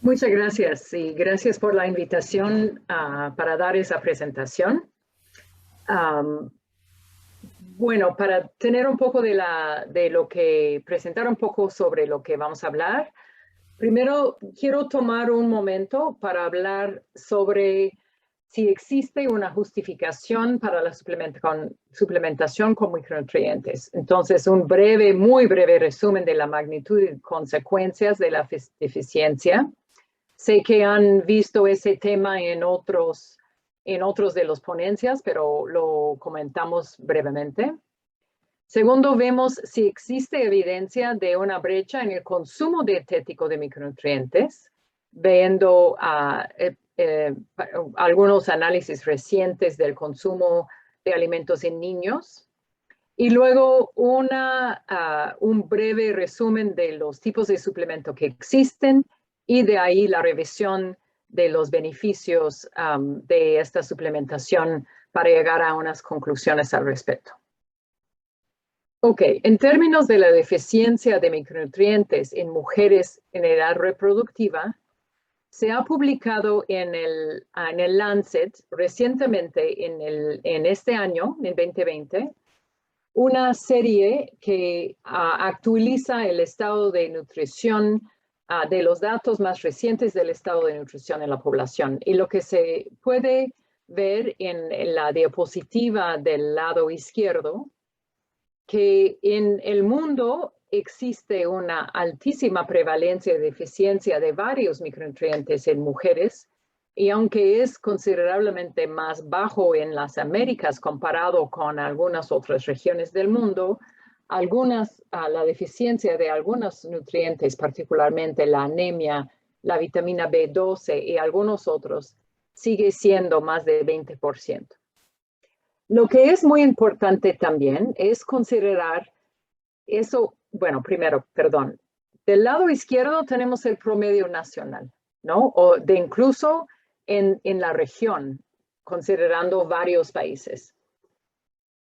Muchas gracias y gracias por la invitación para dar esa presentación. Am, bueno, para tener un poco presentar un poco sobre lo que vamos a hablar, primero quiero tomar un momento para hablar sobre si existe una justificación para la suplementación con micronutrientes. Entonces, un muy breve resumen de la magnitud y consecuencias de la deficiencia. Sé que han visto ese tema en otros de las ponencias, pero lo comentamos brevemente. Segundo, vemos si existe evidencia de una brecha en el consumo dietético de micronutrientes, viendo algunos análisis recientes del consumo de alimentos en niños. Y luego un breve resumen de los tipos de suplemento que existen y de ahí la revisión de los beneficios de esta suplementación para llegar a unas conclusiones al respecto. Ok, en términos de la deficiencia de micronutrientes en mujeres en edad reproductiva, se ha publicado en el Lancet recientemente en este año, en 2020, una serie que actualiza el estado de nutrición de los datos más recientes del estado de nutrición en la población. Y lo que se puede ver en la diapositiva del lado izquierdo, que en el mundo existe una altísima prevalencia de deficiencia de varios micronutrientes en mujeres, y aunque es considerablemente más bajo en las Américas comparado con algunas otras regiones del mundo, la deficiencia de algunos nutrientes, particularmente la anemia, la vitamina B12 y algunos otros, sigue siendo más de 20%. Lo que es muy importante también es considerar eso, bueno, primero, perdón, del lado izquierdo tenemos el promedio nacional, ¿no? O de incluso en la región, considerando varios países.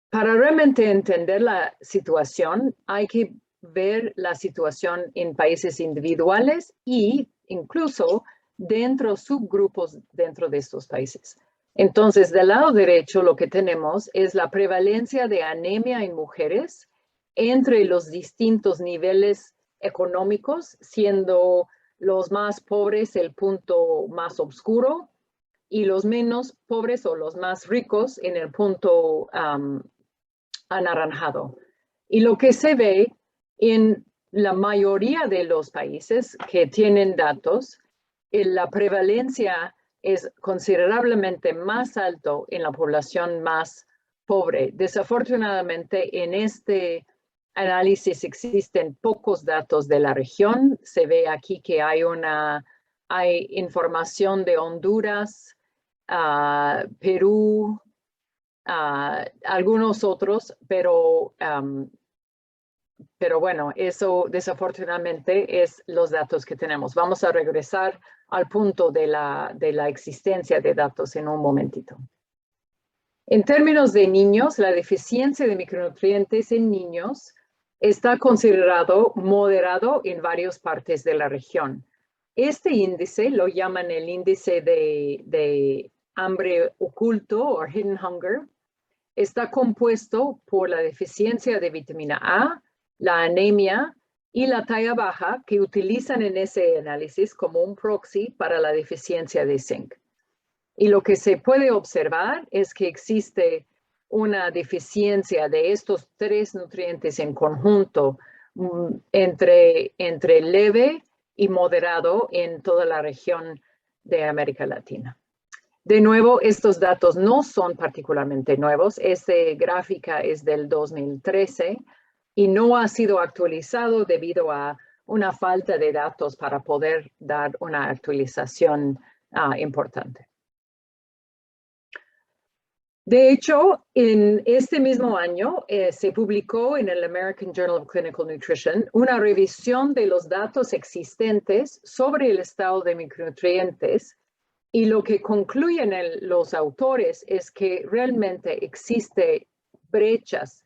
Para realmente entender la situación, hay que ver la situación en países individuales e incluso dentro subgrupos dentro de estos países. Entonces, del lado derecho lo que tenemos es la prevalencia de anemia en mujeres entre los distintos niveles económicos, siendo los más pobres el punto más oscuro y los menos pobres o los más ricos en el punto anaranjado. Y lo que se ve en la mayoría de los países que tienen datos, la prevalencia es considerablemente más alto en la población más pobre. Desafortunadamente, en este análisis existen pocos datos de la región. Se ve aquí que hay información de Honduras, Perú, algunos otros, pero bueno, eso desafortunadamente es los datos que tenemos. Vamos a regresar al punto de la existencia de datos en un momentito. En términos de niños, la deficiencia de micronutrientes en niños está considerado moderado en varias partes de la región. Este índice lo llaman el índice de hambre oculto o hidden hunger. Está compuesto por la deficiencia de vitamina A, la anemia y la talla baja, que utilizan en ese análisis como un proxy para la deficiencia de zinc. Y lo que se puede observar es que existe una deficiencia de estos tres nutrientes en conjunto entre leve y moderado en toda la región de América Latina. De nuevo, estos datos no son particularmente nuevos. Esta gráfica es del 2013 y no ha sido actualizado debido a una falta de datos para poder dar una actualización importante. De hecho, en este mismo año se publicó en el American Journal of Clinical Nutrition una revisión de los datos existentes sobre el estado de micronutrientes, y lo que concluyen los autores es que realmente existe brechas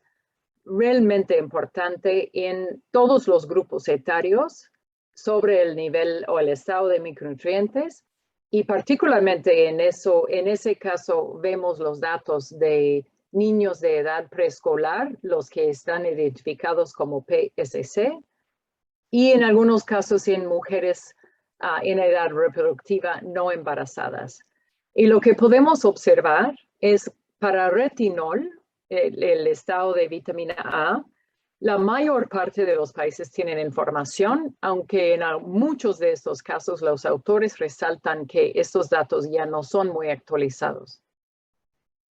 realmente importantes en todos los grupos etarios sobre el nivel o el estado de micronutrientes. Y particularmente en ese caso vemos los datos de niños de edad preescolar, los que están identificados como PSC, y en algunos casos en mujeres en edad reproductiva no embarazadas. Y lo que podemos observar es para retinol, el estado de vitamina A, la mayor parte de los países tienen información, aunque en muchos de estos casos los autores resaltan que estos datos ya no son muy actualizados.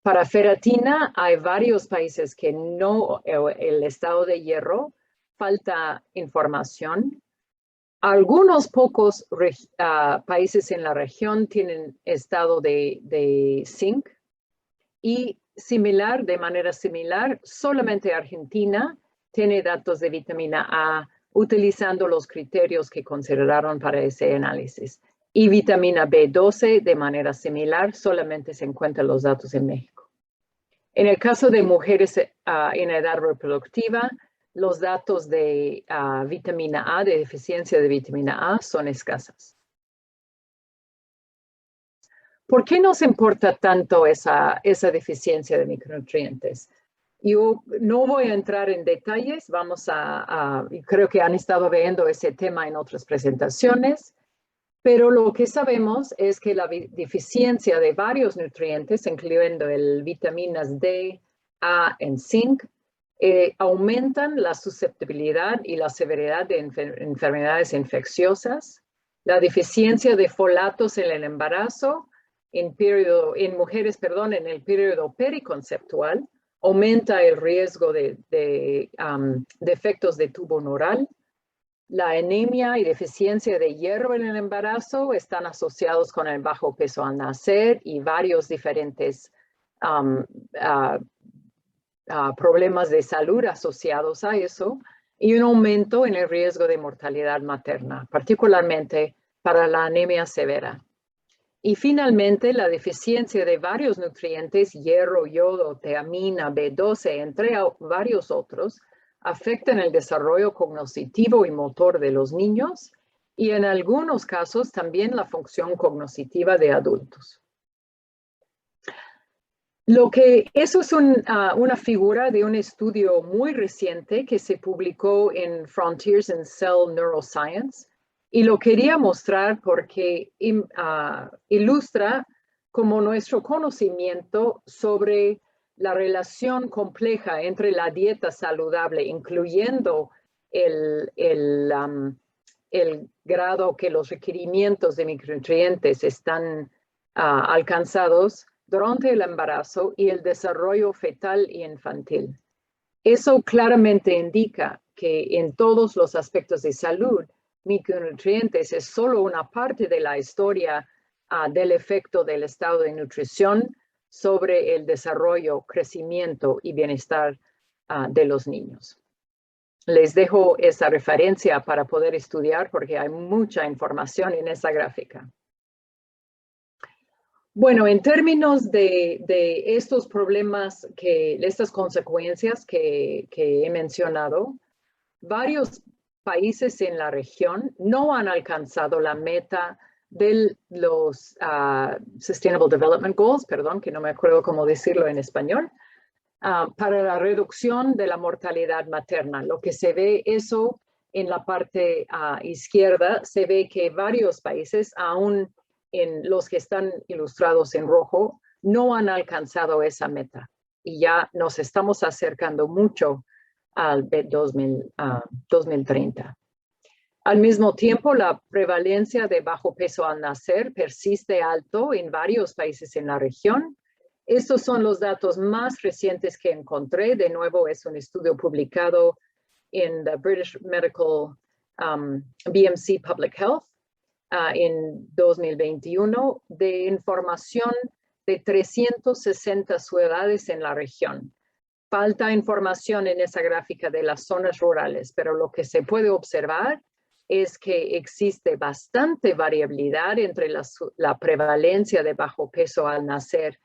Para ferritina hay varios países que no, el estado de hierro, falta información. Algunos pocos países en la región tienen estado de zinc y de manera similar, solamente Argentina tiene datos de vitamina A utilizando los criterios que consideraron para ese análisis. Y vitamina B12, de manera similar, solamente se encuentran los datos en México. En el caso de mujeres en edad reproductiva, los datos de vitamina A, de deficiencia de vitamina A, son escasas. ¿Por qué nos importa tanto esa deficiencia de micronutrientes? Yo no voy a entrar en detalles, creo que han estado viendo ese tema en otras presentaciones, pero lo que sabemos es que la deficiencia de varios nutrientes, incluyendo el vitaminas D, A y zinc, aumentan la susceptibilidad y la severidad de enfermedades infecciosas, la deficiencia de folatos en el embarazo, en mujeres, en el periodo periconceptual, aumenta el riesgo de defectos de tubo neural. La anemia y deficiencia de hierro en el embarazo están asociados con el bajo peso al nacer y varios diferentes problemas de salud asociados a eso, y un aumento en el riesgo de mortalidad materna, particularmente para la anemia severa. Y finalmente, la deficiencia de varios nutrientes, hierro, yodo, tiamina, B12, entre varios otros, afectan el desarrollo cognitivo y motor de los niños y en algunos casos también la función cognitiva de adultos. Eso es una figura de un estudio muy reciente que se publicó en Frontiers in Cell Neuroscience, y lo quería mostrar porque ilustra como nuestro conocimiento sobre la relación compleja entre la dieta saludable, incluyendo el grado que los requerimientos de micronutrientes están alcanzados durante el embarazo y el desarrollo fetal y infantil. Eso claramente indica que en todos los aspectos de salud, micronutrientes es solo una parte de la historia del efecto del estado de nutrición sobre el desarrollo, crecimiento y bienestar de los niños. Les dejo esa referencia para poder estudiar porque hay mucha información en esa gráfica. Bueno, en términos de estos problemas, estas consecuencias que he mencionado, varios países en la región no han alcanzado la meta de los Sustainable Development Goals, que no me acuerdo cómo decirlo en español, para la reducción de la mortalidad materna. Lo que se ve eso en la parte izquierda, se ve que varios países, aún en los que están ilustrados en rojo, no han alcanzado esa meta. Y ya nos estamos acercando mucho al 2030. Al mismo tiempo, la prevalencia de bajo peso al nacer persiste alto en varios países en la región. Estos son los datos más recientes que encontré. De nuevo, es un estudio publicado en the British Medical BMC Public Health en 2021 de información de 360 ciudades en la región. Falta información en esa gráfica de las zonas rurales, pero lo que se puede observar es que existe bastante variabilidad entre la prevalencia de bajo peso al nacer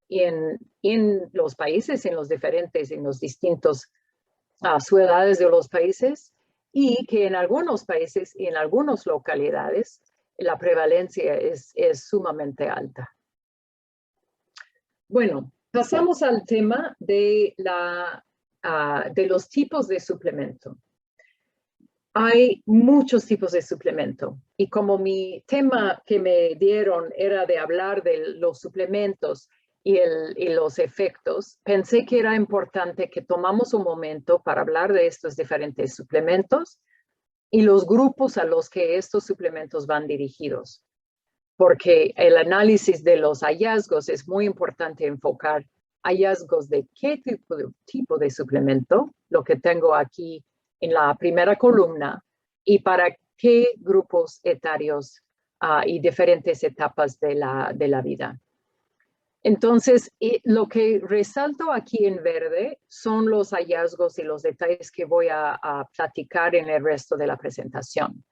en los países, en los distintos ciudades de los países, y que en algunos países y en algunas localidades la prevalencia es sumamente alta. Bueno, pasamos al tema de los tipos de suplemento. Hay muchos tipos de suplemento y como mi tema que me dieron era de hablar de los suplementos y los efectos, pensé que era importante que tomamos un momento para hablar de estos diferentes suplementos y los grupos a los que estos suplementos van dirigidos. Porque el análisis de los hallazgos es muy importante enfocar hallazgos de qué tipo de suplemento, lo que tengo aquí en la primera columna, y para qué grupos etarios y diferentes etapas de la vida. Entonces, lo que resalto aquí en verde son los hallazgos y los detalles que voy a platicar en el resto de la presentación.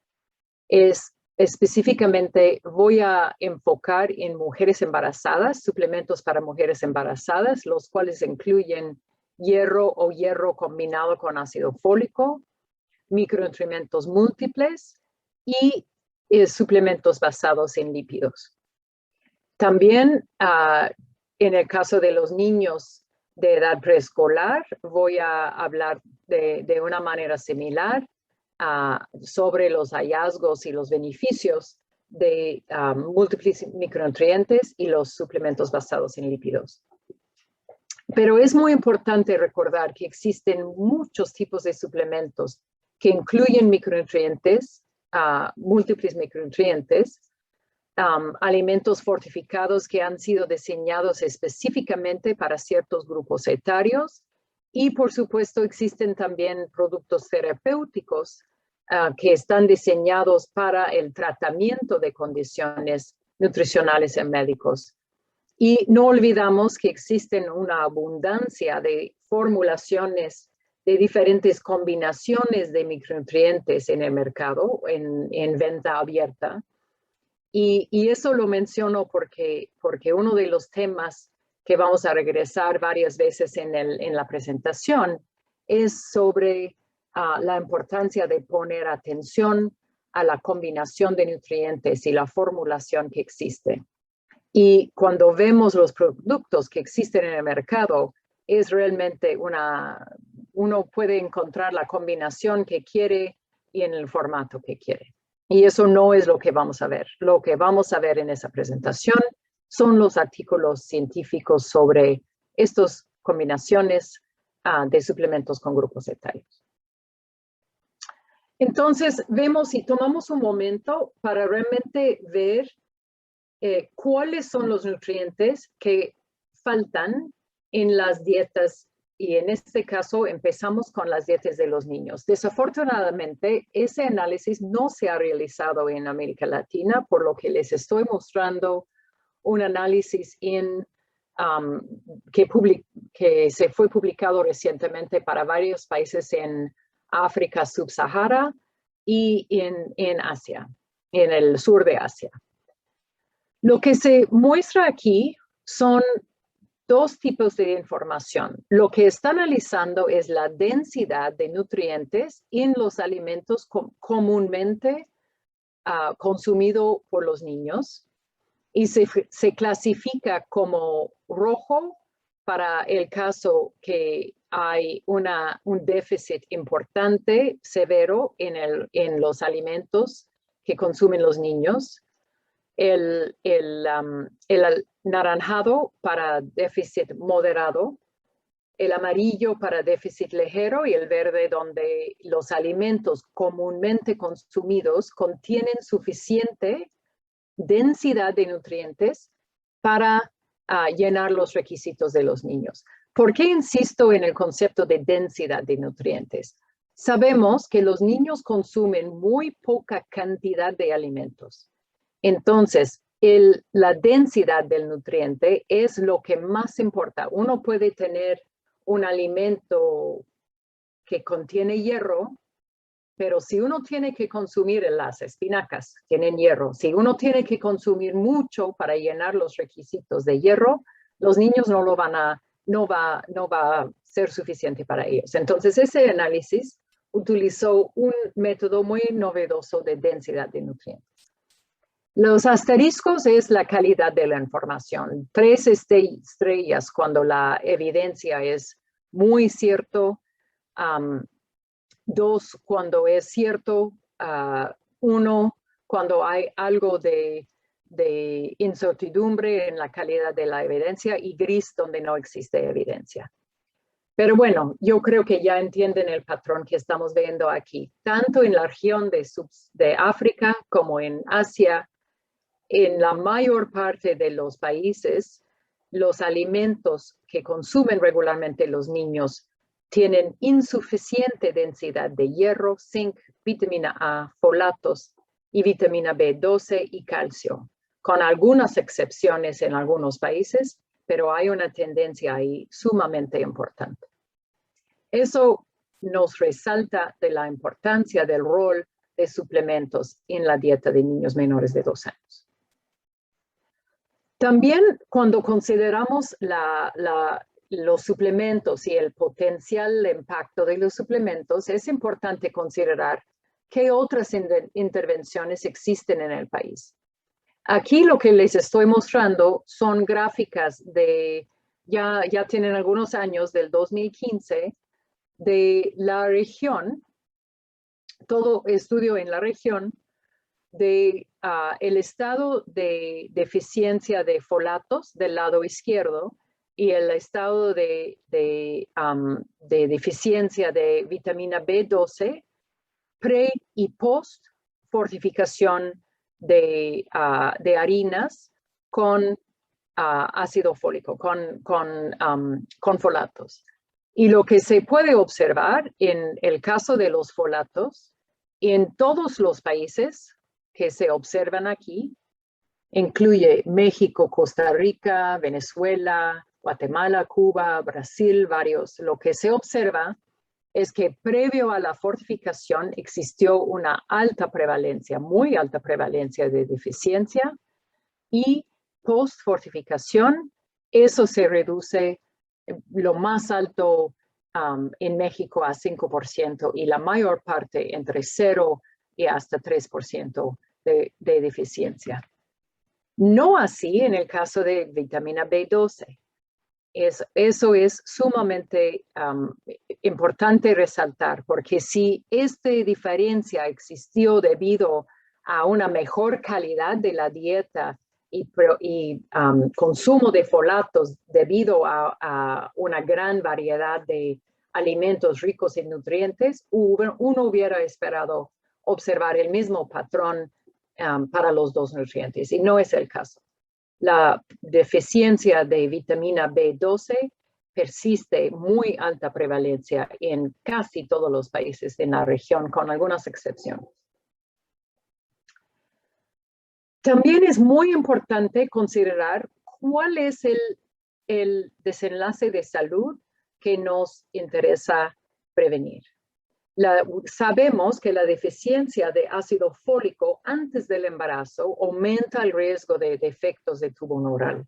Específicamente voy a enfocar en mujeres embarazadas, suplementos para mujeres embarazadas, los cuales incluyen hierro o hierro combinado con ácido fólico, micronutrientes múltiples y suplementos basados en lípidos. También en el caso de los niños de edad preescolar, voy a hablar de una manera similar sobre los hallazgos y los beneficios de múltiples micronutrientes y los suplementos basados en lípidos. Pero es muy importante recordar que existen muchos tipos de suplementos que incluyen micronutrientes, múltiples micronutrientes, alimentos fortificados que han sido diseñados específicamente para ciertos grupos etarios y, por supuesto, existen también productos terapéuticos que están diseñados para el tratamiento de condiciones nutricionales en médicos. Y no olvidamos que existen una abundancia de formulaciones de diferentes combinaciones de micronutrientes en el mercado, en venta abierta. Y eso lo menciono porque uno de los temas que vamos a regresar varias veces en la presentación es sobre la importancia de poner atención a la combinación de nutrientes y la formulación que existe. Y cuando vemos los productos que existen en el mercado, es realmente uno puede encontrar la combinación que quiere y en el formato que quiere. Y eso no es lo que vamos a ver. Lo que vamos a ver en esa presentación son los artículos científicos sobre estas combinaciones de suplementos con grupos etarios. Entonces, vemos y tomamos un momento para realmente ver cuáles son los nutrientes que faltan en las dietas. Y en este caso empezamos con las dietas de los niños. Desafortunadamente, ese análisis no se ha realizado en América Latina, por lo que les estoy mostrando un análisis que se fue publicado recientemente para varios países en África subsahara y en Asia, en el sur de Asia. Lo que se muestra aquí son dos tipos de información. Lo que está analizando es la densidad de nutrientes en los alimentos comúnmente consumidos por los niños y se clasifica como rojo para el caso que hay un déficit importante, severo en los alimentos que consumen los niños. El naranjado para déficit moderado, el amarillo para déficit ligero y el verde donde los alimentos comúnmente consumidos contienen suficiente densidad de nutrientes para llenar los requisitos de los niños. ¿Por qué insisto en el concepto de densidad de nutrientes? Sabemos que los niños consumen muy poca cantidad de alimentos. Entonces, la densidad del nutriente es lo que más importa. Uno puede tener un alimento que contiene hierro, pero si uno tiene que consumir las espinacas, tienen hierro. Si uno tiene que consumir mucho para llenar los requisitos de hierro, los niños no va a ser suficiente para ellos. Entonces, ese análisis utilizó un método muy novedoso de densidad de nutrientes. Los asteriscos es la calidad de la información. 3 estrellas cuando la evidencia es muy cierto, 2 cuando es cierto, 1 cuando hay algo de incertidumbre en la calidad de la evidencia y gris donde no existe evidencia. Pero bueno, yo creo que ya entienden el patrón que estamos viendo aquí, tanto en la región de África como en Asia. En la mayor parte de los países, los alimentos que consumen regularmente los niños tienen insuficiente densidad de hierro, zinc, vitamina A, folatos y vitamina B12 y calcio, con algunas excepciones en algunos países, pero hay una tendencia ahí sumamente importante. Eso nos resalta de la importancia del rol de suplementos en la dieta de niños menores de 2 años. También cuando consideramos los suplementos y el potencial impacto de los suplementos, es importante considerar qué otras intervenciones existen en el país. Aquí lo que les estoy mostrando son gráficas de, ya tienen algunos años, del 2015, de la región, todo estudio en la región, de el estado de deficiencia de folatos del lado izquierdo y el estado de deficiencia de vitamina B12 pre y post fortificación de harinas con ácido fólico, con folatos. Y lo que se puede observar en el caso de los folatos, en todos los países que se observan aquí, incluye México, Costa Rica, Venezuela, Guatemala, Cuba, Brasil, varios. Lo que se observa es que previo a la fortificación existió una alta prevalencia, muy alta prevalencia de deficiencia, y post fortificación, eso se reduce lo más alto en México a 5% y la mayor parte entre 0 y hasta 3% de deficiencia. No así en el caso de vitamina B12. Eso es sumamente importante resaltar, porque si esta diferencia existió debido a una mejor calidad de la dieta y consumo de folatos debido a una gran variedad de alimentos ricos en nutrientes, uno hubiera esperado observar el mismo patrón para los dos nutrientes, y no es el caso. La deficiencia de vitamina B12 persiste muy alta prevalencia en casi todos los países de la región, con algunas excepciones. También es muy importante considerar cuál es el desenlace de salud que nos interesa prevenir. Sabemos que la deficiencia de ácido fólico antes del embarazo aumenta el riesgo de defectos de tubo neural.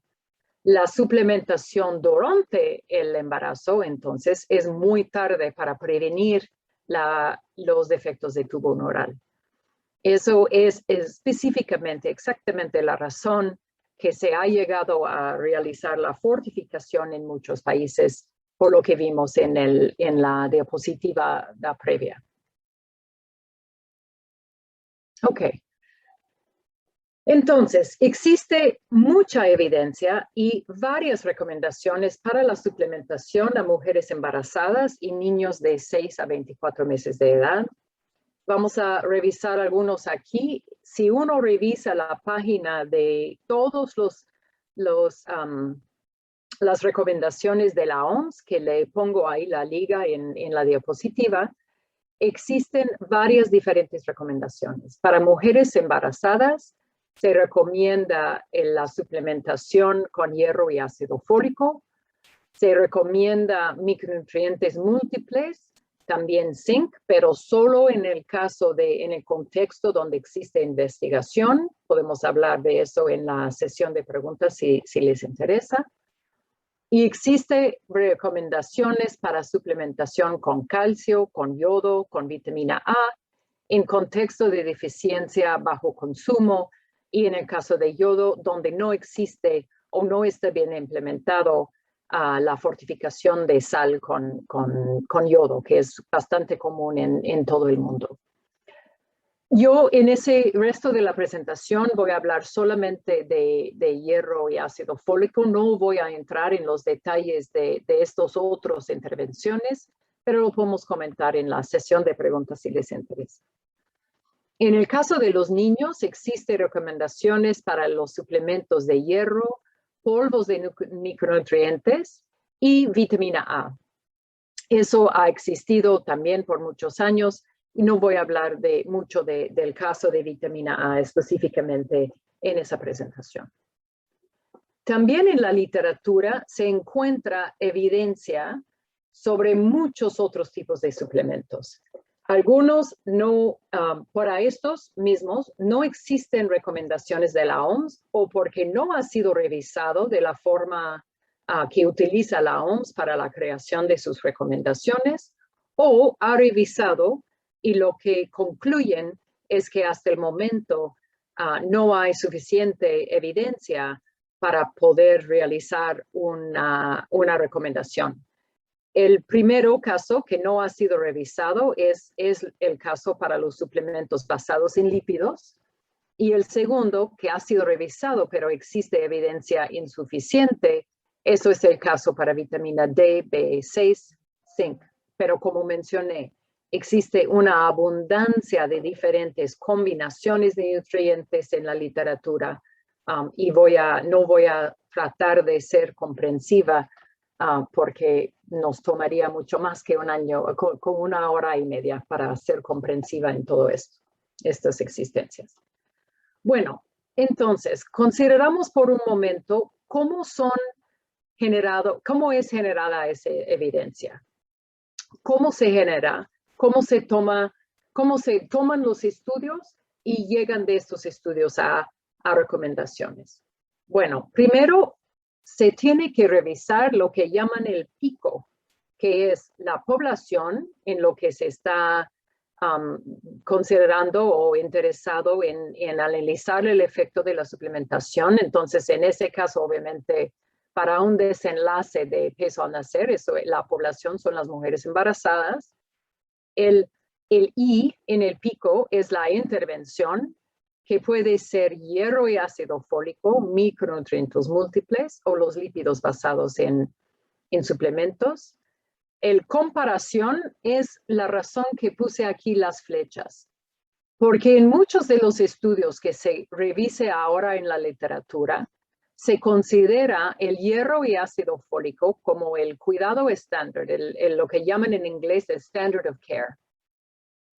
La suplementación durante el embarazo, entonces, es muy tarde para prevenir los defectos de tubo neural. Eso es específicamente, exactamente la razón que se ha llegado a realizar la fortificación en muchos países, por lo que vimos en la diapositiva previa. Ok. Entonces, existe mucha evidencia y varias recomendaciones para la suplementación a mujeres embarazadas y niños de 6 a 24 meses de edad. Vamos a revisar algunos aquí. Si uno revisa la página de todos las recomendaciones de la OMS, que le pongo ahí la liga en la diapositiva, existen varias diferentes recomendaciones. Para mujeres embarazadas, se recomienda la suplementación con hierro y ácido fólico. Se recomienda micronutrientes múltiples, también zinc, pero solo en el caso en el contexto donde existe investigación. Podemos hablar de eso en la sesión de preguntas si les interesa. Y existen recomendaciones para suplementación con calcio, con yodo, con vitamina A, en contexto de deficiencia bajo consumo y en el caso de yodo, donde no existe o no está bien implementado la fortificación de sal con yodo, que es bastante común en todo el mundo. Yo en ese resto de la presentación voy a hablar solamente de hierro y ácido fólico. No voy a entrar en los detalles de estos otros intervenciones, pero lo podemos comentar en la sesión de preguntas si les interesa. En el caso de los niños, existen recomendaciones para los suplementos de hierro, polvos de micronutrientes y vitamina A. Eso ha existido también por muchos años y no voy a hablar mucho del caso de vitamina A específicamente en esa presentación. También en la literatura se encuentra evidencia sobre muchos otros tipos de suplementos. Algunos no, para estos mismos, no existen recomendaciones de la OMS o porque no ha sido revisado de la forma que utiliza la OMS para la creación de sus recomendaciones, o ha revisado y lo que concluyen es que hasta el momento no hay suficiente evidencia para poder realizar una recomendación. El primero caso que no ha sido revisado es el caso para los suplementos basados en lípidos. Y el segundo, que ha sido revisado, pero existe evidencia insuficiente, eso es el caso para vitamina D, B6, zinc. Pero como mencioné, existe una abundancia de diferentes combinaciones de nutrientes en la literatura y no voy a tratar de ser comprensiva porque nos tomaría mucho más que un año, con 1 hora y media para ser comprensiva en todo esto, estas existencias. Bueno, entonces, consideramos por un momento cómo es generada esa evidencia. ¿Cómo se genera? ¿Cómo se toman los estudios y llegan de estos estudios a recomendaciones? Bueno, primero se tiene que revisar lo que llaman el pico, que es la población en lo que se está considerando o interesado en analizar el efecto de la suplementación. Entonces, en ese caso, obviamente, para un desenlace de peso al nacer, la población son las mujeres embarazadas. El I en el pico es la intervención, que puede ser hierro y ácido fólico, micronutrientes múltiples o los lípidos basados en suplementos. El comparación es la razón que puse aquí las flechas, porque en muchos de los estudios que se revise ahora en la literatura, se considera el hierro y ácido fólico como el cuidado estándar, lo que llaman en inglés el standard of care.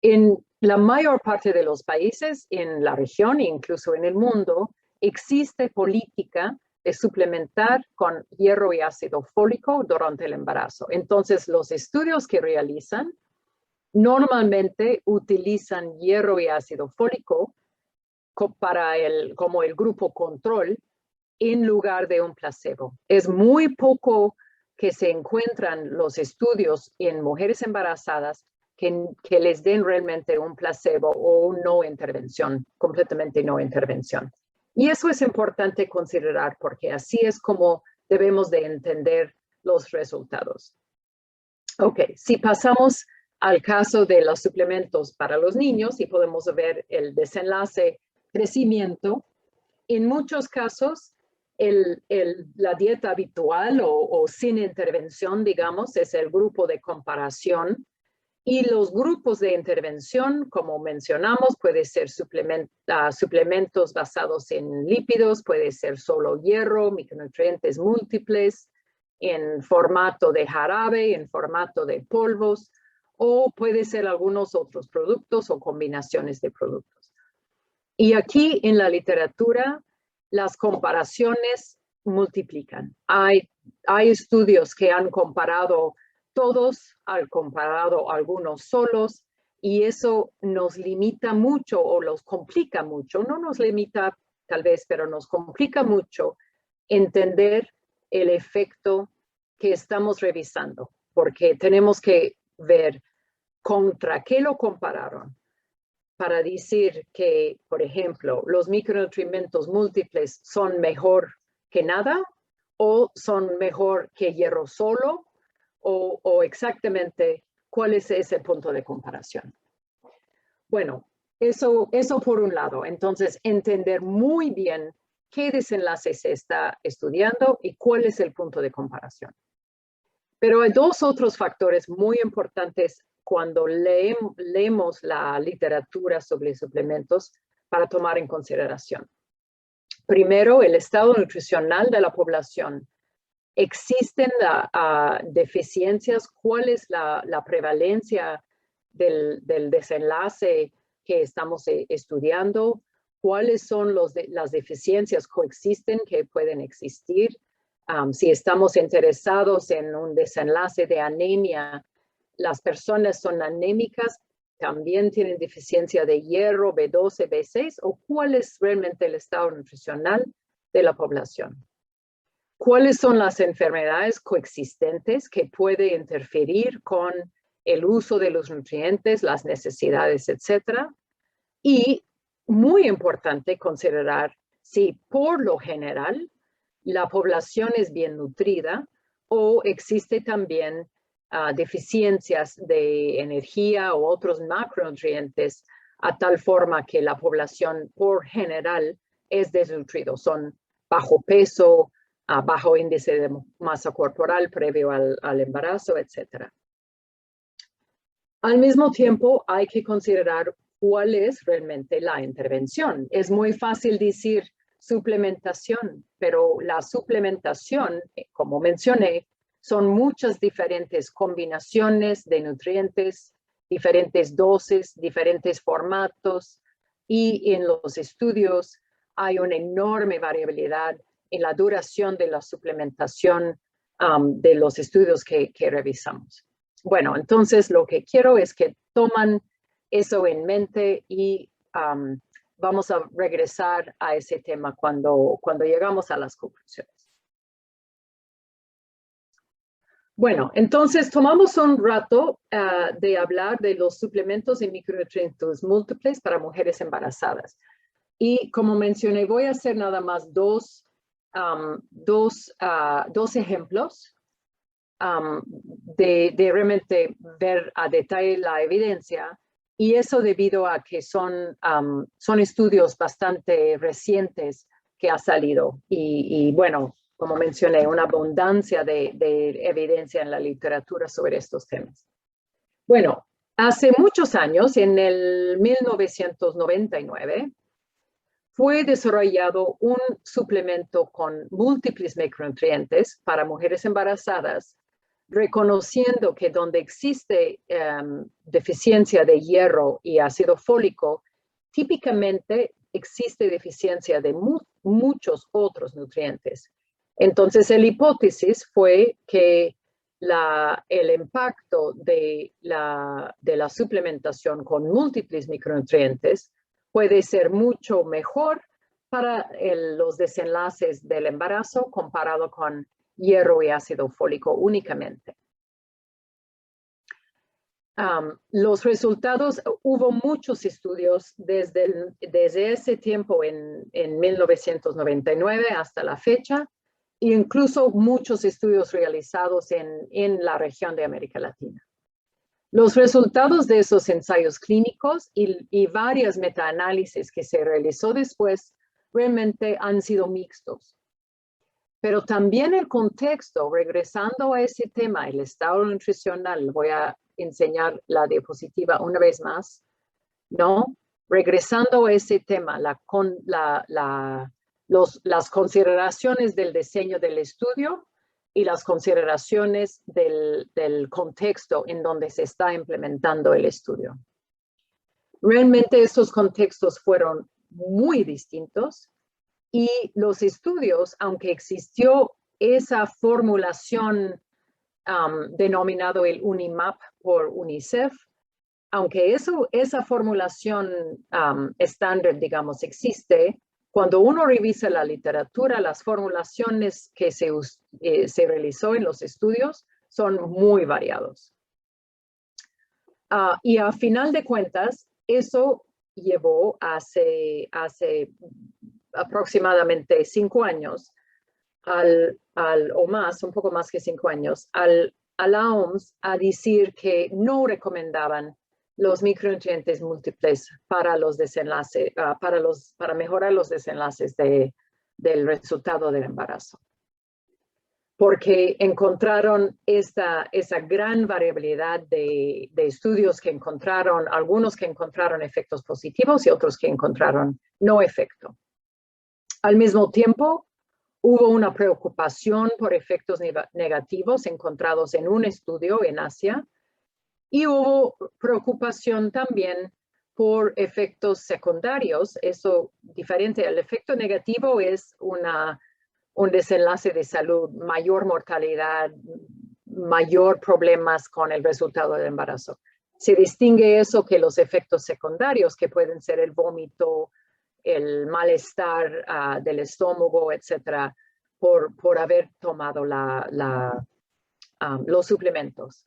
En la mayor parte de los países, en la región e incluso en el mundo, existe política de suplementar con hierro y ácido fólico durante el embarazo. Entonces, los estudios que realizan normalmente utilizan hierro y ácido fólico como el grupo control en lugar de un placebo. Es muy poco que se encuentran los estudios en mujeres embarazadas que les den realmente un placebo o una no intervención, completamente no intervención. Y eso es importante considerar porque así es como debemos de entender los resultados. Ok, si pasamos al caso de los suplementos para los niños y podemos ver el desenlace crecimiento, en muchos casos la dieta habitual o sin intervención, digamos, es el grupo de comparación. Y los grupos de intervención, como mencionamos, puede ser suplementos basados en lípidos, puede ser solo hierro, micronutrientes múltiples, en formato de jarabe, en formato de polvos, o puede ser algunos otros productos o combinaciones de productos. Y aquí en la literatura, las comparaciones multiplican. Hay estudios que han comparado todos, han comparado algunos solos, y eso nos limita mucho o los complica mucho. No nos limita tal vez, pero nos complica mucho entender el efecto que estamos revisando, porque tenemos que ver contra qué lo compararon para decir que, por ejemplo, los micronutrientes múltiples son mejor que nada o son mejor que hierro solo o exactamente cuál es ese punto de comparación. Bueno, eso por un lado. Entonces, entender muy bien qué desenlace se está estudiando y cuál es el punto de comparación. Pero hay dos otros factores muy importantes cuando leemos la literatura sobre suplementos para tomar en consideración. Primero, el estado nutricional de la población. ¿Existen deficiencias? ¿Cuál es la prevalencia del desenlace que estamos estudiando? ¿Cuáles son las deficiencias coexisten que pueden existir? Si estamos interesados en un desenlace de anemia, las personas son anémicas, también tienen deficiencia de hierro, B12, B6, o cuál es realmente el estado nutricional de la población. ¿Cuáles son las enfermedades coexistentes que pueden interferir con el uso de los nutrientes, las necesidades, etcétera? Y muy importante considerar si por lo general la población es bien nutrida o existe también deficiencias de energía o otros macronutrientes a tal forma que la población por general es desnutrido. Son bajo peso, bajo índice de masa corporal previo al embarazo, etc. Al mismo tiempo, hay que considerar cuál es realmente la intervención. Es muy fácil decir suplementación, pero la suplementación, como mencioné, son muchas diferentes combinaciones de nutrientes, diferentes dosis, diferentes formatos, y en los estudios hay una enorme variabilidad en la duración de la suplementación de los estudios que revisamos. Bueno, entonces lo que quiero es que toman eso en mente y vamos a regresar a ese tema cuando llegamos a las conclusiones. Bueno, entonces tomamos un rato de hablar de los suplementos y micronutrientes múltiples para mujeres embarazadas. Y como mencioné, voy a hacer nada más dos ejemplos de realmente ver a detalle la evidencia, y eso debido a que son estudios bastante recientes que ha salido y bueno, como mencioné, una abundancia de evidencia en la literatura sobre estos temas. Bueno, hace muchos años, en el 1999, fue desarrollado un suplemento con múltiples micronutrientes para mujeres embarazadas, reconociendo que donde existe deficiencia de hierro y ácido fólico, típicamente existe deficiencia de muchos otros nutrientes. Entonces, la hipótesis fue que el impacto de la suplementación con múltiples micronutrientes puede ser mucho mejor para los desenlaces del embarazo comparado con hierro y ácido fólico únicamente. Los resultados, hubo muchos estudios desde ese tiempo en 1999 hasta la fecha, e incluso muchos estudios realizados en la región de América Latina. Los resultados de esos ensayos clínicos y varias metaanálisis que se realizó después realmente han sido mixtos. Pero también el contexto, regresando a ese tema, el estado nutricional, voy a enseñar la diapositiva una vez más, ¿no? Regresando a ese tema, las consideraciones del diseño del estudio y las consideraciones del contexto en donde se está implementando el estudio. Realmente estos contextos fueron muy distintos y los estudios, aunque existió esa formulación denominado el UNIMAP por UNICEF, aunque esa formulación estándar, digamos, existe, Cuando uno revisa la literatura, las formulaciones que se realizó en los estudios son muy variados. Y a final de cuentas, eso llevó hace aproximadamente 5 años, o más, un poco más que 5 años, a la OMS a decir que no recomendaban los micronutrientes múltiples para los desenlaces, para mejorar los desenlaces del resultado del embarazo. Porque encontraron esa gran variabilidad de estudios que encontraron, algunos que encontraron efectos positivos y otros que encontraron no efecto. Al mismo tiempo, hubo una preocupación por efectos negativos encontrados en un estudio en Asia y hubo preocupación también por efectos secundarios. Eso diferente. El efecto negativo es un desenlace de salud, mayor mortalidad, mayor problemas con el resultado del embarazo. Se distingue eso que los efectos secundarios, que pueden ser el vómito, el malestar del estómago, etcétera, por haber tomado los suplementos.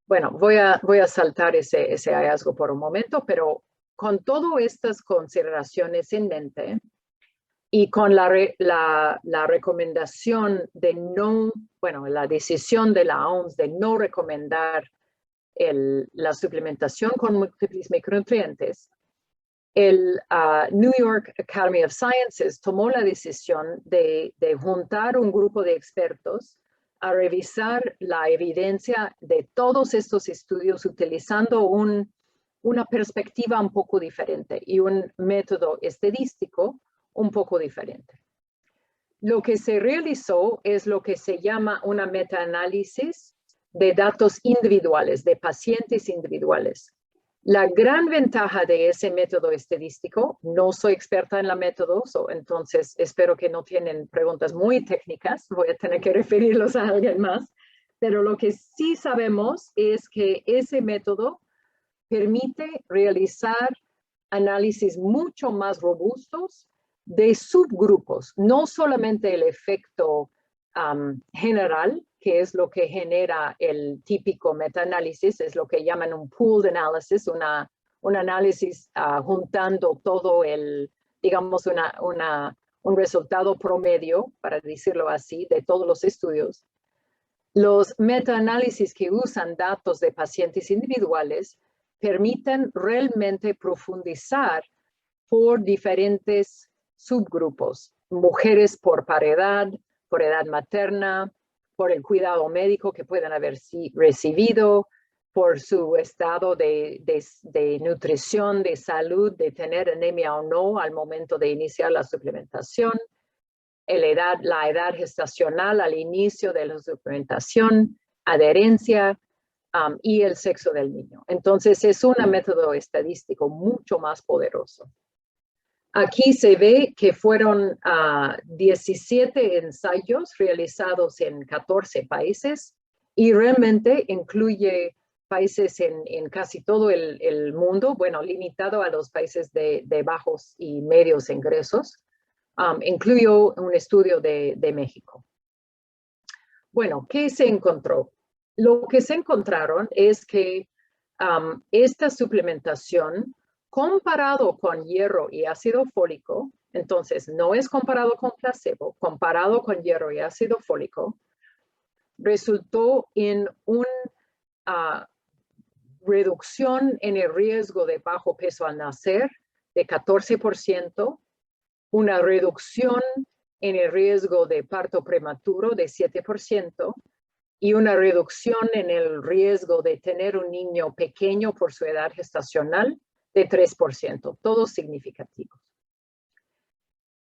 Bueno, voy a saltar ese hallazgo por un momento, pero con todas estas consideraciones en mente, y con la recomendación de la decisión de la OMS de no recomendar la suplementación con múltiples micronutrientes, el New York Academy of Sciences tomó la decisión de juntar un grupo de expertos a revisar la evidencia de todos estos estudios utilizando una perspectiva un poco diferente y un método estadístico un poco diferente. Lo que se realizó es lo que se llama una metaanálisis de datos individuales, de pacientes individuales. La gran ventaja de ese método estadístico, no soy experta en la método, entonces espero que no tienen preguntas muy técnicas, voy a tener que referirlos a alguien más, pero lo que sí sabemos es que ese método permite realizar análisis mucho más robustos de subgrupos, no solamente el efecto general, que es lo que genera el típico metaanálisis, es lo que llaman un pooled analysis, un análisis juntando todo digamos, un resultado promedio, para decirlo así, de todos los estudios. Los metaanálisis que usan datos de pacientes individuales permiten realmente profundizar por diferentes subgrupos, mujeres por edad materna, por el cuidado médico que pueden haber recibido, por su estado de nutrición, de salud, de tener anemia o no al momento de iniciar la suplementación, la edad gestacional al inicio de la suplementación, adherencia y el sexo del niño. Entonces es un método estadístico mucho más poderoso. Aquí se ve que fueron 17 ensayos realizados en 14 países y realmente incluye países en casi todo el mundo, bueno, limitado a los países de bajos y medios ingresos. Incluyó un estudio de México. Bueno, ¿qué se encontró? Lo que se encontraron es que esta suplementación comparado con hierro y ácido fólico, entonces no es comparado con placebo, comparado con hierro y ácido fólico, resultó en una reducción en el riesgo de bajo peso al nacer de 14%, una reducción en el riesgo de parto prematuro de 7%, y una reducción en el riesgo de tener un niño pequeño por su edad gestacional de 3%, todos significativos.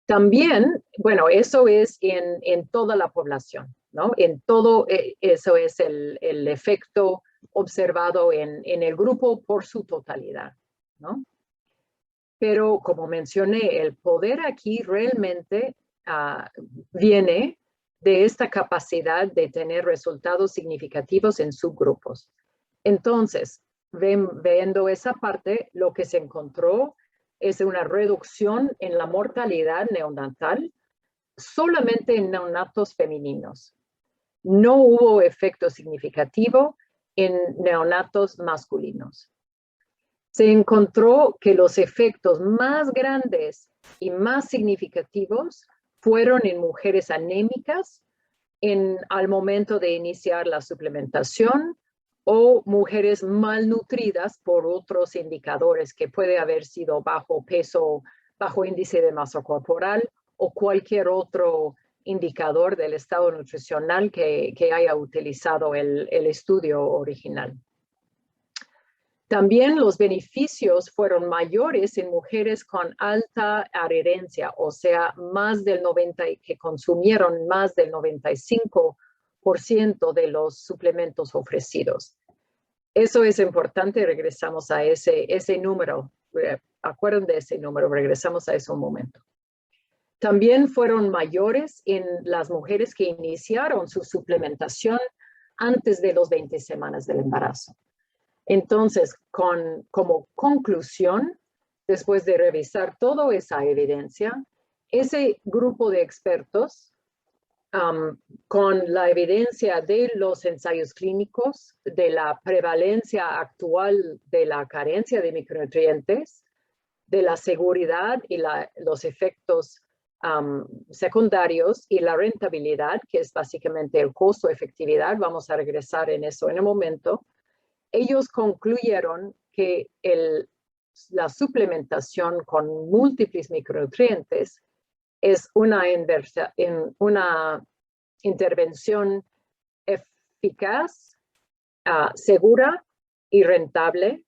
También, bueno, eso es en toda la población, ¿no? En todo, eso es el efecto observado en el grupo por su totalidad, ¿no? Pero como mencioné, el poder aquí realmente viene de esta capacidad de tener resultados significativos en subgrupos. Entonces, viendo esa parte, lo que se encontró es una reducción en la mortalidad neonatal solamente en neonatos femeninos. No hubo efecto significativo en neonatos masculinos. Se encontró que los efectos más grandes y más significativos fueron en mujeres anémicas al momento de iniciar la suplementación o mujeres malnutridas por otros indicadores que puede haber sido bajo peso, bajo índice de masa corporal o cualquier otro indicador del estado nutricional que haya utilizado el estudio original. También los beneficios fueron mayores en mujeres con alta adherencia, o sea, que consumieron más del 95% de los suplementos ofrecidos. Eso es importante, regresamos a ese número. Acuerden de ese número, regresamos a eso un momento. También fueron mayores en las mujeres que iniciaron su suplementación antes de las 20 semanas del embarazo. Entonces, como conclusión, después de revisar toda esa evidencia, ese grupo de expertos, con la evidencia de los ensayos clínicos, de la prevalencia actual de la carencia de micronutrientes, de la seguridad y los efectos secundarios y la rentabilidad, que es básicamente el costo-efectividad, vamos a regresar en eso en un momento. Ellos concluyeron que la suplementación con múltiples micronutrientes es una intervención eficaz, segura y rentable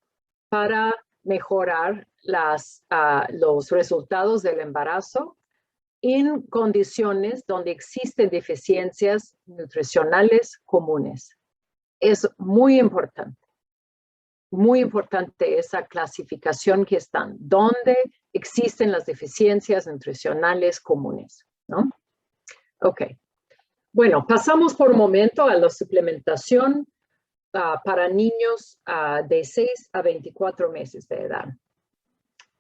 para mejorar los resultados del embarazo en condiciones donde existen deficiencias nutricionales comunes. Es muy importante esa clasificación que están, donde existen las deficiencias nutricionales comunes, ¿no? Ok. Bueno, pasamos por un momento a la suplementación para niños de 6 a 24 meses de edad.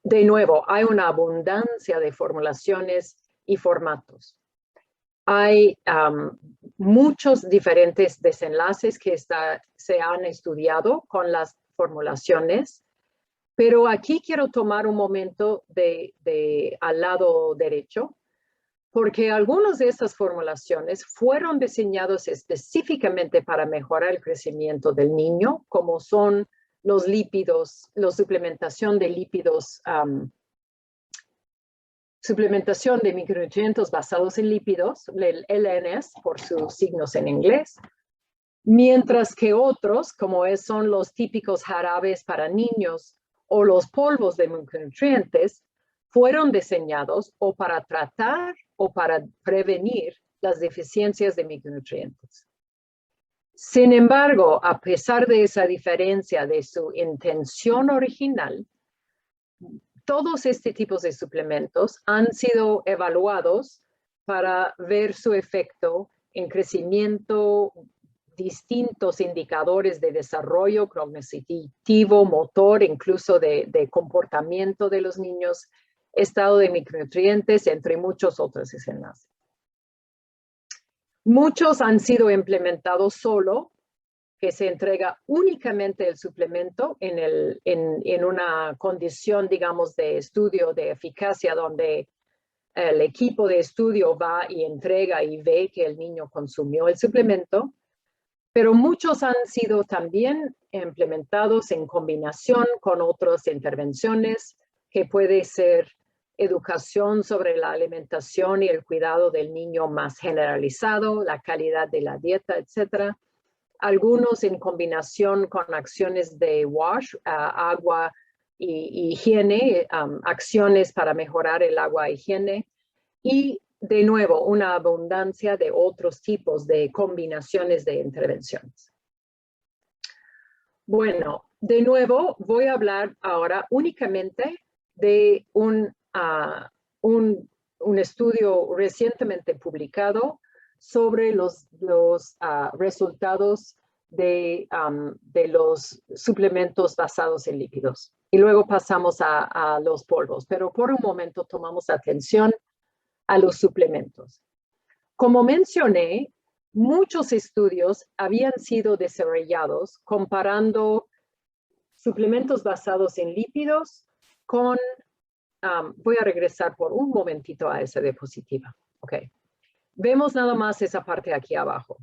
De nuevo, hay una abundancia de formulaciones y formatos. Hay muchos diferentes desenlaces que se han estudiado con las formulaciones, pero aquí quiero tomar un momento al lado derecho, porque algunas de estas formulaciones fueron diseñadas específicamente para mejorar el crecimiento del niño, como son los lípidos, la suplementación de lípidos, suplementación de micronutrientes basados en lípidos, el LNS por sus signos en inglés, mientras que otros, como son los típicos jarabes para niños o los polvos de micronutrientes, fueron diseñados o para tratar o para prevenir las deficiencias de micronutrientes. Sin embargo, a pesar de esa diferencia de su intención original, todos estos tipos de suplementos han sido evaluados para ver su efecto en crecimiento, distintos indicadores de desarrollo cognitivo, motor, incluso de comportamiento de los niños, estado de micronutrientes, entre muchos otros desenlaces. Muchos han sido implementados solo, que se entrega únicamente el suplemento en una condición, digamos, de estudio de eficacia, donde el equipo de estudio va y entrega y ve que el niño consumió el suplemento. Pero muchos han sido también implementados en combinación con otras intervenciones, que puede ser educación sobre la alimentación y el cuidado del niño más generalizado, la calidad de la dieta, etc. Algunos en combinación con acciones de WASH, agua y higiene, acciones para mejorar el agua e higiene, y de nuevo una abundancia de otros tipos de combinaciones de intervenciones. Bueno, de nuevo voy a hablar ahora únicamente de un estudio recientemente publicado sobre los resultados de los suplementos basados en lípidos. Y luego pasamos a los polvos, pero por un momento tomamos atención a los suplementos. Como mencioné, muchos estudios habían sido desarrollados comparando suplementos basados en lípidos con, voy a regresar por un momentito a esa diapositiva. Okay. Vemos nada más esa parte aquí abajo.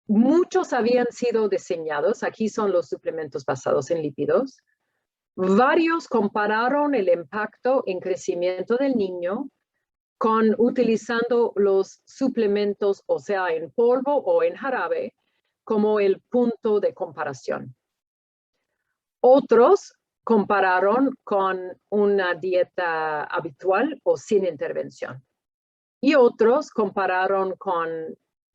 Muchos habían sido diseñados, aquí son los suplementos basados en lípidos. Varios compararon el impacto en crecimiento del niño con utilizando los suplementos, o sea, en polvo o en jarabe, como el punto de comparación. Otros compararon con una dieta habitual o sin intervención. Y otros compararon con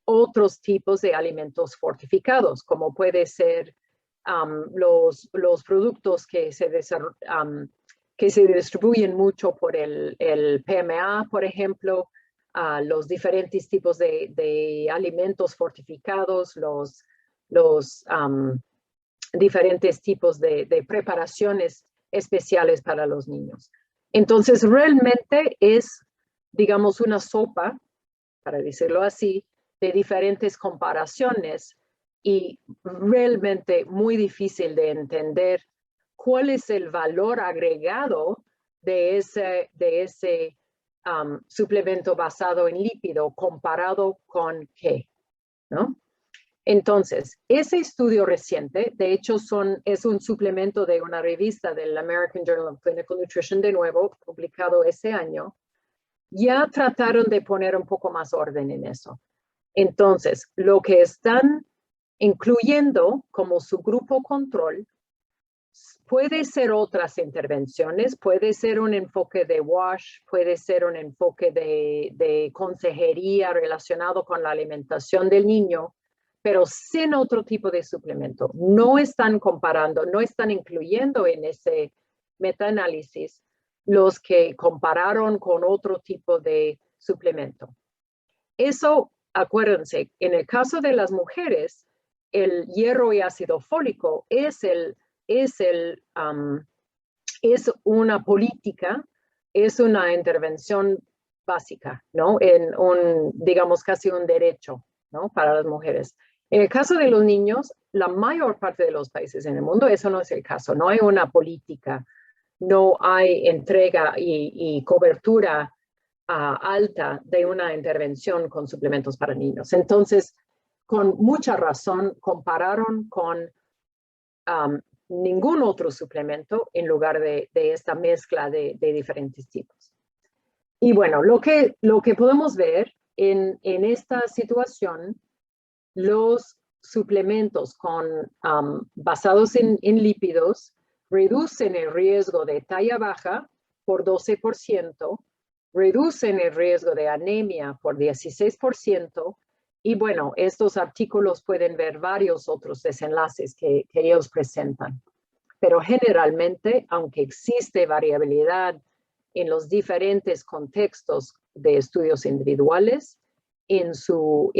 otros tipos de alimentos fortificados, como puede ser los productos que se distribuyen mucho por el PMA, por ejemplo, los diferentes tipos de alimentos fortificados, los diferentes tipos de preparaciones especiales para los niños. Entonces, realmente es, digamos, una sopa, para decirlo así, de diferentes comparaciones y realmente muy difícil de entender cuál es el valor agregado de ese suplemento basado en lípido comparado con qué, ¿no? Entonces, ese estudio reciente, de hecho es un suplemento de una revista del American Journal of Clinical Nutrition, de nuevo, publicado ese año, ya trataron de poner un poco más orden en eso. Entonces, lo que están incluyendo como su grupo control puede ser otras intervenciones, puede ser un enfoque de WASH, puede ser un enfoque de consejería relacionado con la alimentación del niño, pero sin otro tipo de suplemento. No están comparando, no están incluyendo en ese metaanálisis los que compararon con otro tipo de suplemento. Eso, acuérdense, en el caso de las mujeres, el hierro y ácido fólico es una política, es una intervención básica, ¿no? Digamos, casi un derecho, ¿no? Para las mujeres. En el caso de los niños, la mayor parte de los países en el mundo, eso no es el caso. No hay una política, no hay entrega y cobertura alta de una intervención con suplementos para niños. Entonces, con mucha razón, compararon con ningún otro suplemento en lugar de esta mezcla de diferentes tipos. Y bueno, lo que podemos ver en esta situación, los suplementos basados en lípidos reducen el riesgo de talla baja por 12%, reducen el riesgo de anemia por 16%, y bueno, estos artículos pueden ver varios otros desenlaces que ellos presentan. Pero generalmente, aunque existe variabilidad en los diferentes contextos de estudios individuales, en su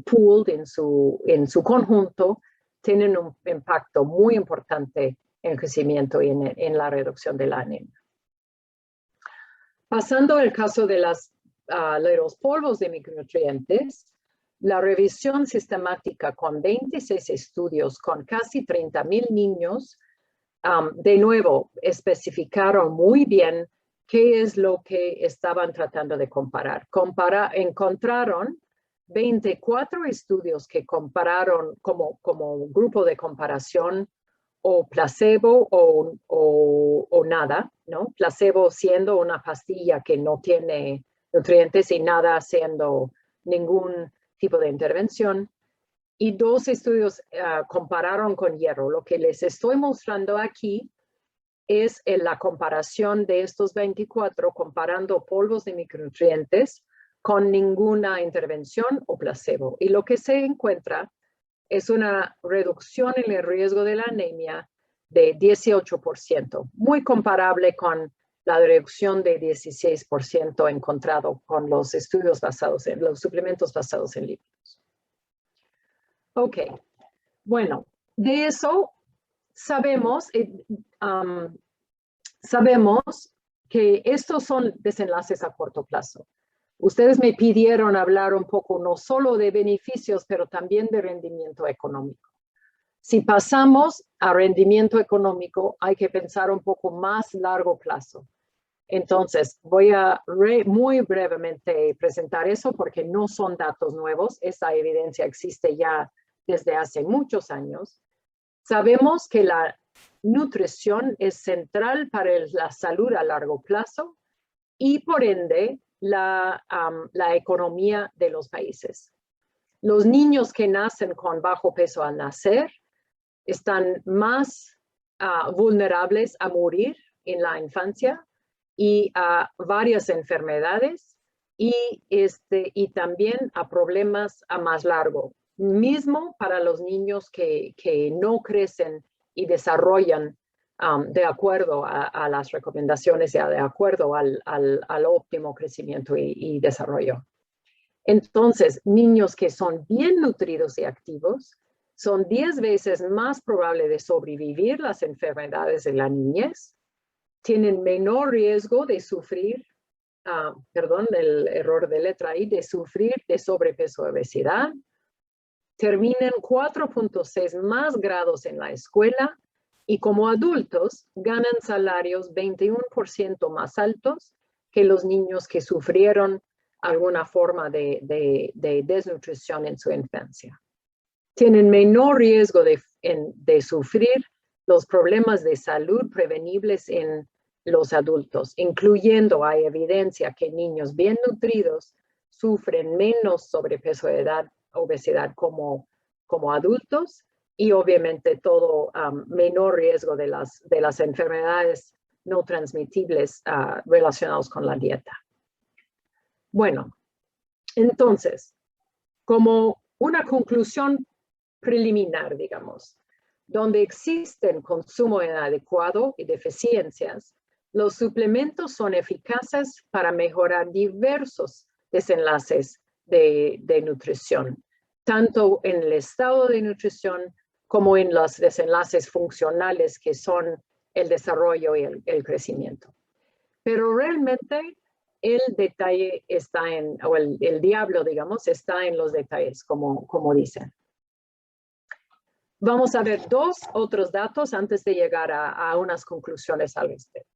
pool, en su conjunto, tienen un impacto muy importante en el crecimiento y en la reducción de la anemia. Pasando al caso de los polvos de micronutrientes, la revisión sistemática con 26 estudios con casi 30,000 niños, de nuevo, especificaron muy bien qué es lo que estaban tratando de comparar. Encontraron 24 estudios que compararon como grupo de comparación o placebo o nada, ¿no? Placebo siendo una pastilla que no tiene nutrientes y nada siendo ningún tipo de intervención. Y 2 estudios compararon con hierro. Lo que les estoy mostrando aquí es la comparación de estos 24 comparando polvos de micronutrientes con ninguna intervención o placebo. Y lo que se encuentra es una reducción en el riesgo de la anemia de 18%, muy comparable con la reducción de 16% encontrado con los estudios basados en los suplementos basados en lípidos. Ok, Bueno, de eso sabemos, sabemos que estos son desenlaces a corto plazo. Ustedes me pidieron hablar un poco no solo de beneficios, pero también de rendimiento económico. Si pasamos a rendimiento económico, hay que pensar un poco más largo plazo. Entonces, voy a muy brevemente presentar eso porque no son datos nuevos. Esa evidencia existe ya desde hace muchos años. Sabemos que la nutrición es central para la salud a largo plazo y por ende la economía de los países. Los niños que nacen con bajo peso al nacer están más vulnerables a morir en la infancia y a varias enfermedades y también a problemas a más largo. Mismo para los niños que no crecen y desarrollan de acuerdo a las recomendaciones y de acuerdo al óptimo crecimiento y desarrollo. Entonces, niños que son bien nutridos y activos son 10 veces más probables de sobrevivir las enfermedades de la niñez, tienen menor riesgo de sufrir, perdón, el error de letra ahí, de sufrir de sobrepeso y obesidad, terminan 4.6 más grados en la escuela y como adultos ganan salarios 21% más altos que los niños que sufrieron alguna forma de desnutrición en su infancia. Tienen menor riesgo de sufrir los problemas de salud prevenibles en los adultos, incluyendo, hay evidencia que niños bien nutridos sufren menos sobrepeso de edad, obesidad como adultos y obviamente todo menor riesgo de las enfermedades no transmitibles relacionadas con la dieta. Bueno, entonces, como una conclusión preliminar, digamos, donde existen consumo inadecuado y deficiencias, los suplementos son eficaces para mejorar diversos desenlaces de nutrición, tanto en el estado de nutrición como en los desenlaces funcionales que son el desarrollo y el crecimiento. Pero realmente el detalle está o el diablo, digamos, está en los detalles, como dicen. Vamos a ver dos otros datos antes de llegar a unas conclusiones al respecto.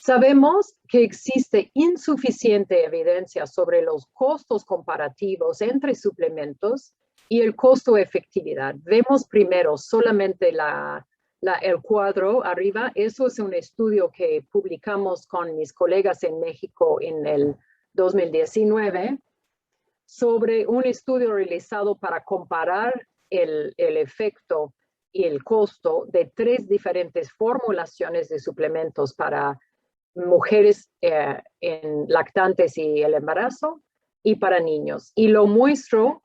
Sabemos que existe insuficiente evidencia sobre los costos comparativos entre suplementos y el costo-efectividad. Vemos primero solamente el cuadro arriba. Eso es un estudio que publicamos con mis colegas en México en el 2019 sobre un estudio realizado para comparar el efecto y el costo de 3 diferentes formulaciones de suplementos para mujeres en lactantes y el embarazo y para niños. Y lo muestro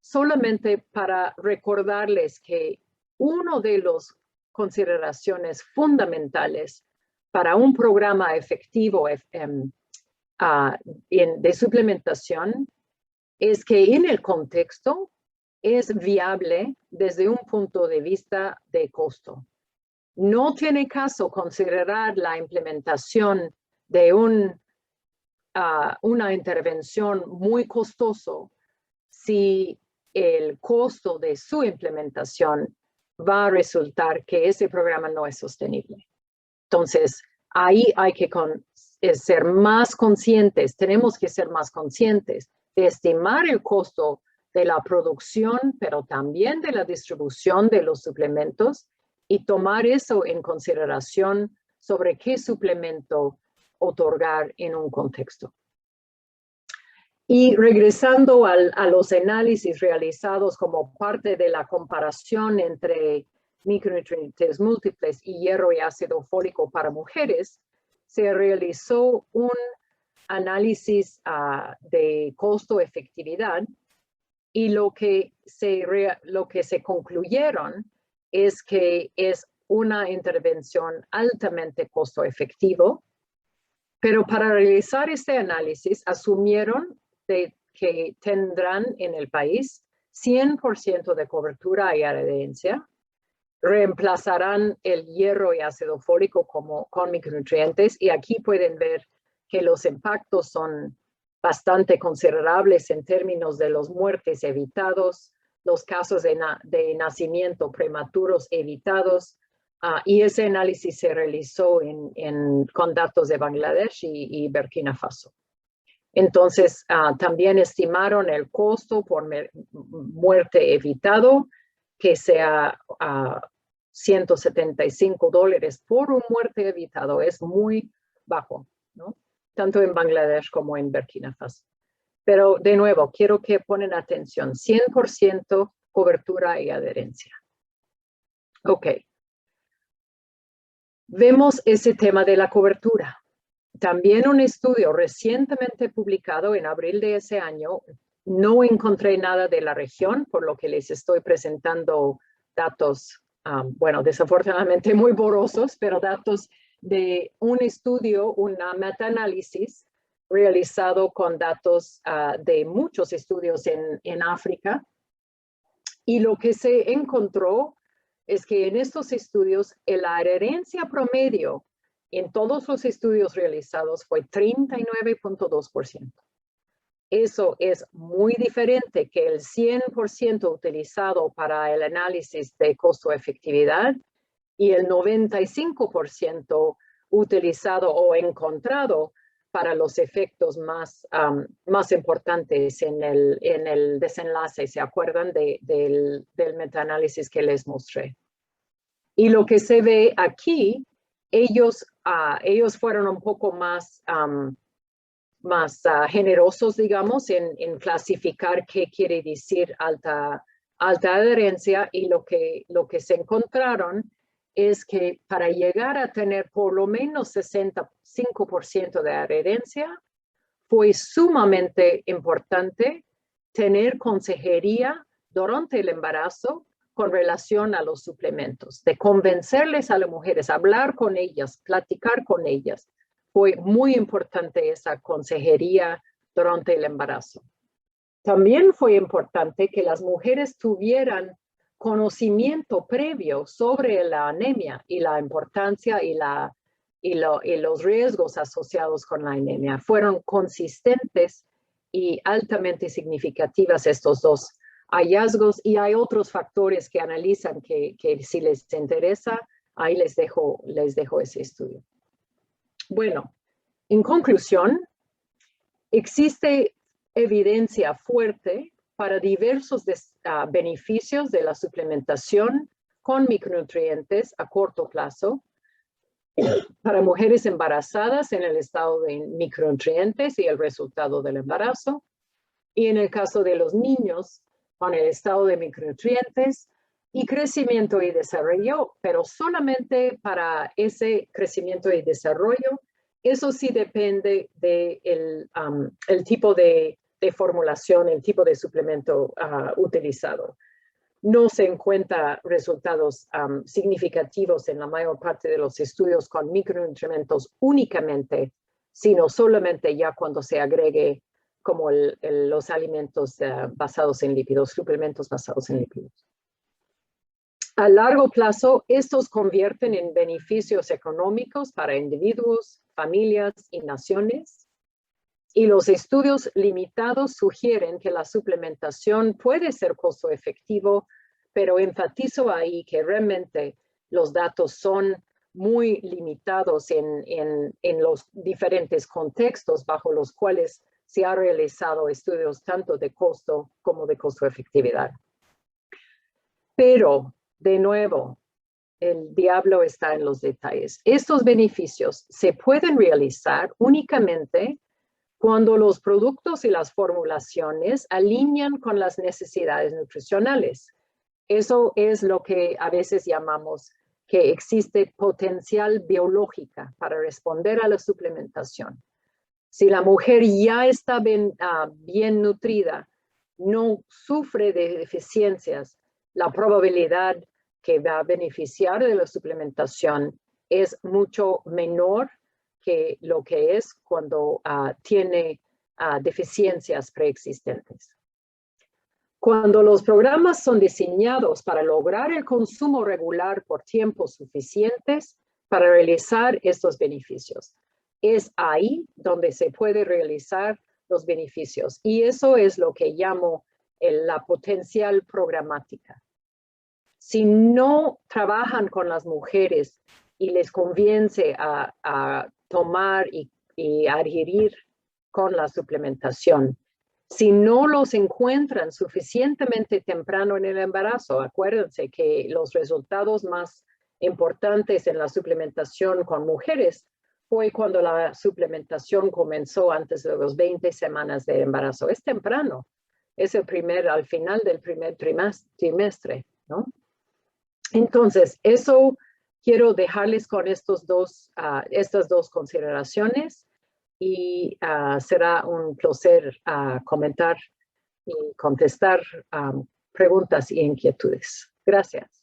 solamente para recordarles que una de las consideraciones fundamentales para un programa efectivo de suplementación es que en el contexto es viable desde un punto de vista de costo. No tiene caso considerar la implementación de una intervención muy costoso si el costo de su implementación va a resultar que ese programa no es sostenible. Entonces, ahí hay que ser más conscientes, tenemos que ser más conscientes de estimar el costo de la producción, pero también de la distribución de los suplementos y tomar eso en consideración sobre qué suplemento otorgar en un contexto. Y regresando a los análisis realizados como parte de la comparación entre micronutrientes múltiples y hierro y ácido fólico para mujeres, se realizó un análisis de costo-efectividad y lo que se concluyeron es que es una intervención altamente costo-efectivo, pero para realizar este análisis asumieron que tendrán en el país 100% de cobertura y adherencia. Reemplazarán el hierro y ácido fólico con micronutrientes, y aquí pueden ver que los impactos son bastante considerables en términos de las muertes evitados, los casos de nacimiento prematuros evitados, y ese análisis se realizó con datos de Bangladesh y Burkina Faso. Entonces, también estimaron el costo por muerte evitado, que sea $175 por una muerte evitado. Es muy bajo, ¿no? Tanto en Bangladesh como en Burkina Faso. Pero de nuevo, quiero que ponen atención, 100% cobertura y adherencia. Ok. Vemos ese tema de la cobertura. También un estudio recientemente publicado en abril de ese año, no encontré nada de la región, por lo que les estoy presentando datos, bueno, desafortunadamente muy borrosos, pero datos de un estudio, una metaanálisis realizado con datos de muchos estudios en África. Y lo que se encontró es que en estos estudios la adherencia promedio en todos los estudios realizados fue 39.2%. Eso es muy diferente que el 100% utilizado para el análisis de costo-efectividad y el 95% utilizado o encontrado para los efectos más importantes en el desenlace. ¿Se acuerdan del metaanálisis que les mostré? Y lo que se ve aquí, ellos fueron un poco más generosos, digamos, en clasificar qué quiere decir alta adherencia, y lo que se encontraron es que para llegar a tener por lo menos 65% de adherencia, fue sumamente importante tener consejería durante el embarazo con relación a los suplementos, de convencerles a las mujeres, hablar con ellas, platicar con ellas. Fue muy importante esa consejería durante el embarazo. También fue importante que las mujeres tuvieran conocimiento previo sobre la anemia y la importancia y los riesgos asociados con la anemia. Fueron consistentes y altamente significativas estos dos hallazgos, y hay otros factores que analizan que si les interesa, ahí les dejo ese estudio. Bueno, en conclusión, existe evidencia fuerte para diversos beneficios de la suplementación con micronutrientes a corto plazo para mujeres embarazadas en el estado de micronutrientes y el resultado del embarazo, y en el caso de los niños con el estado de micronutrientes y crecimiento y desarrollo, pero solamente para ese crecimiento y desarrollo. Eso sí depende del el tipo de formulación, el tipo de suplemento utilizado. No se encuentra resultados significativos en la mayor parte de los estudios con micronutrientes únicamente, sino solamente ya cuando se agregue como los alimentos basados en lípidos, suplementos basados en lípidos. A largo plazo, estos convierten en beneficios económicos para individuos, familias y naciones. Y los estudios limitados sugieren que la suplementación puede ser costo efectivo, pero enfatizo ahí que realmente los datos son muy limitados en los diferentes contextos bajo los cuales se han realizado estudios tanto de costo como de costo-efectividad. Pero, de nuevo, el diablo está en los detalles. Estos beneficios se pueden realizar únicamente cuando los productos y las formulaciones alinean con las necesidades nutricionales. Eso es lo que a veces llamamos que existe potencial biológica para responder a la suplementación. Si la mujer ya está bien nutrida, no sufre de deficiencias, la probabilidad que va a beneficiar de la suplementación es mucho menor que lo que es cuando tiene deficiencias preexistentes. Cuando los programas son diseñados para lograr el consumo regular por tiempos suficientes para realizar estos beneficios, es ahí donde se puede realizar los beneficios. Y eso es lo que llamo la potencial programática. Si no trabajan con las mujeres y les convence a tomar y adherir con la suplementación, si no los encuentran suficientemente temprano en el embarazo, acuérdense que los resultados más importantes en la suplementación con mujeres fue cuando la suplementación comenzó antes de las 20 semanas de embarazo. Es temprano, es al final del primer trimestre, ¿no? Entonces, eso quiero dejarles con estas dos consideraciones y será un placer comentar y contestar preguntas y inquietudes. Gracias.